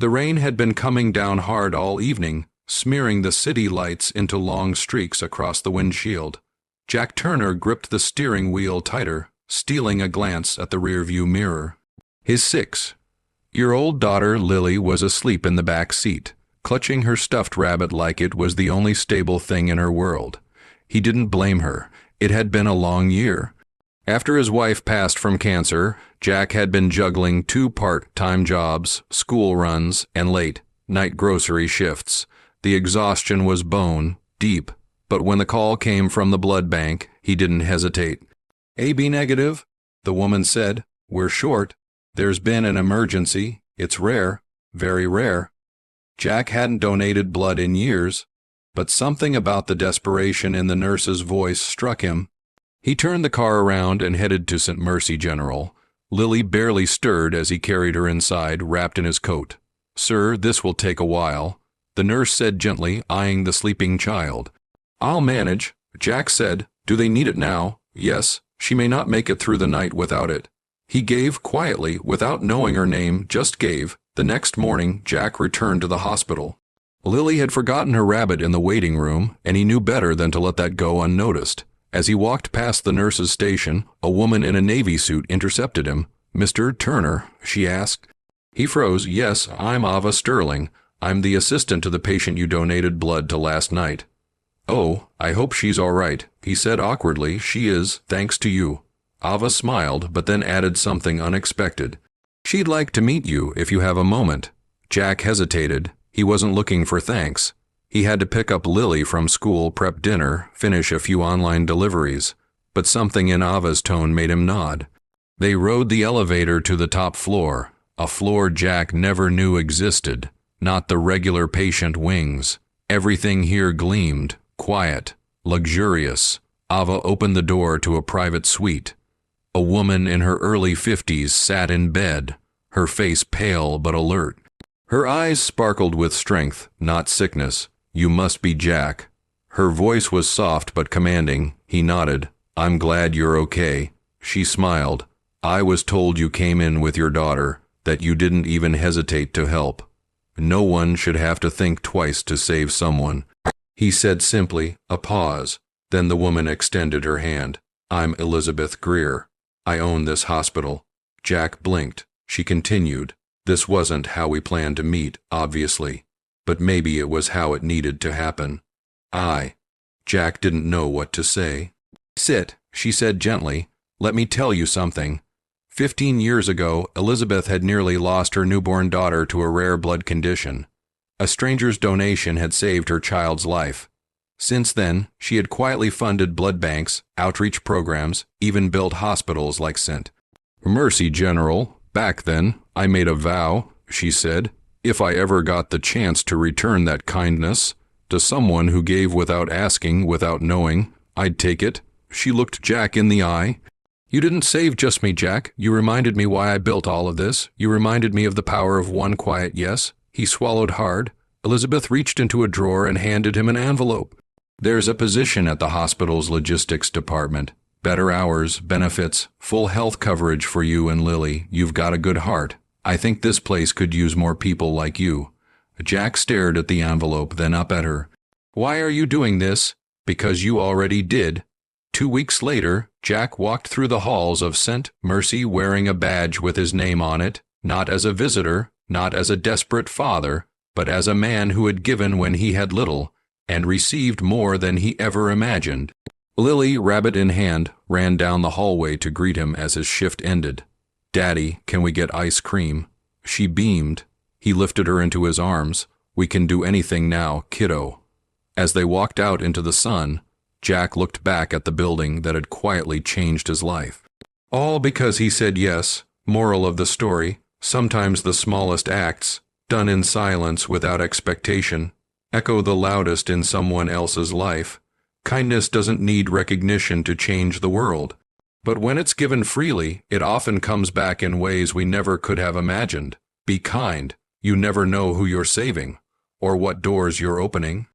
The rain had been coming down hard all evening, smearing the city lights into long streaks across the windshield. Jack Turner gripped the steering wheel tighter, stealing a glance at the rearview mirror. His 6-year-old daughter Lily was asleep in the back seat, clutching her stuffed rabbit like it was the only stable thing in her world. He didn't blame her. It had been a long year. After his wife passed from cancer, Jack had been juggling 2 part-time jobs, school runs, and late-night grocery shifts. The exhaustion was bone deep, but when the call came from the blood bank, he didn't hesitate. "AB negative," the woman said. "We're short. There's been an emergency. It's rare, very rare." Jack hadn't donated blood in years, but something about the desperation in the nurse's voice struck him. He turned the car around and headed to St. Mercy General. Lily barely stirred as he carried her inside, wrapped in his coat. "Sir, this will take a while," the nurse said gently, eyeing the sleeping child. "I'll manage," Jack said. "Do they need it now?" "Yes. She may not make it through the night without it." He gave quietly, without knowing her name, just gave. The next morning, Jack returned to the hospital. Lily had forgotten her rabbit in the waiting room, and he knew better than to let that go unnoticed. As he walked past the nurse's station, a woman in a navy suit intercepted him. "Mr. Turner?" she asked. He froze. "Yes, I'm Ava Sterling. I'm the assistant to the patient you donated blood to last night." "Oh, I hope she's all right," he said awkwardly. "She is, thanks to you." Ava smiled, but then added something unexpected. "She'd like to meet you if you have a moment." Jack hesitated. He wasn't looking for thanks. He had to pick up Lily from school, prep dinner, finish a few online deliveries. But something in Ava's tone made him nod. They rode the elevator to the top floor, a floor Jack never knew existed, not the regular patient wings. Everything here gleamed, quiet, luxurious. Ava opened the door to a private suite. A woman in her early 50s sat in bed, her face pale but alert. Her eyes sparkled with strength, not sickness. "You must be Jack." Her voice was soft but commanding. He nodded. "I'm glad you're okay." She smiled. "I was told you came in with your daughter, that you didn't even hesitate to help. No one should have to think twice to save someone." He said simply. A pause. Then the woman extended her hand. "I'm Elizabeth Greer. I own this hospital." Jack blinked. She continued. "This wasn't how we planned to meet, obviously. But maybe it was how it needed to happen." Jack didn't know what to say. "Sit," she said gently. "Let me tell you something. 15 years ago, Elizabeth had nearly lost her newborn daughter to a rare blood condition. A stranger's donation had saved her child's life. Since then, she had quietly funded blood banks, outreach programs, even built hospitals like St. Mercy General. Back then, I made a vow," she said, "if I ever got the chance to return that kindness to someone who gave without asking, without knowing, I'd take it." She looked Jack in the eye. "You didn't save just me, Jack. You reminded me why I built all of this. You reminded me of the power of one quiet yes." He swallowed hard. Elizabeth reached into a drawer and handed him an envelope. "There's a position at the hospital's logistics department. Better hours, benefits, full health coverage for you and Lily. You've got a good heart. I think this place could use more people like you." Jack stared at the envelope, then up at her. "Why are you doing this?" "Because you already did." 2 weeks later, Jack walked through the halls of St. Mercy wearing a badge with his name on it, not as a visitor, not as a desperate father, but as a man who had given when he had little, and received more than he ever imagined. Lily, rabbit in hand, ran down the hallway to greet him as his shift ended. "Daddy, can we get ice cream?" She beamed. He lifted her into his arms. "We can do anything now, kiddo." As they walked out into the sun, Jack looked back at the building that had quietly changed his life. All because he said yes. Moral of the story, sometimes the smallest acts, done in silence without expectation, echo the loudest in someone else's life. Kindness doesn't need recognition to change the world. But when it's given freely, it often comes back in ways we never could have imagined. Be kind. You never know who you're saving, or what doors you're opening.